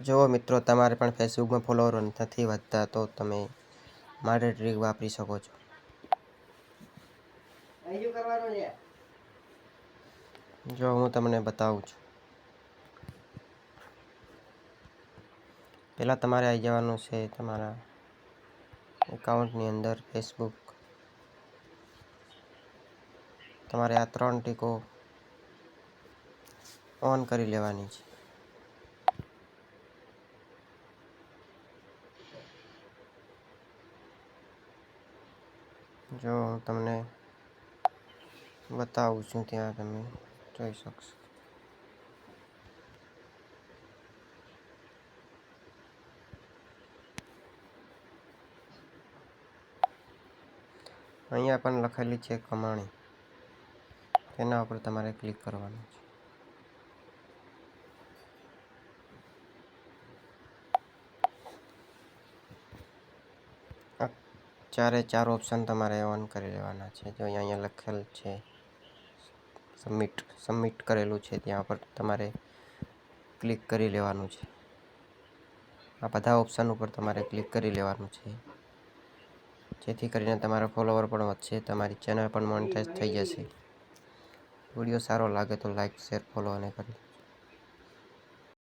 જો મિત્રો તમારે પણ ફેસબુકમાં ફોલોવર નથી વધતા તો તમે મારી ટ્રીક વાપરી શકો છો. જો હું તમને બતાવું છું. પહેલાં તમારે આવી જવાનું છે તમારા એકાઉન્ટની અંદર ફેસબુક. તમારે આ 3 ટીકો ઓન કરી લેવાની છે. જો હું તમને બતાવું છું ત્યાં તમે જોઈ શકશો. અહીંયા પણ લખેલી છે કમાણી, તેના ઉપર તમારે ક્લિક કરવાનું છે. આ ચાર ઓપ્શન તમારે ઓન કરી લેવાના છે. જો અહીંયા લખેલ છે સબમિટ કરેલું છે, ત્યાં પર તમારે ક્લિક કરી લેવાનું છે. આ બધા ઓપ્શન ઉપર તમારે ક્લિક કરી લેવાનું છે, જેથી કરીને તમારા ફોલોવર પણ વધશે, તમારી ચેનલ પણ મોનેટાઈઝ થઈ જશે. વિડીયો સારો લાગે તો લાઈક, શેર, ફોલો અને કરી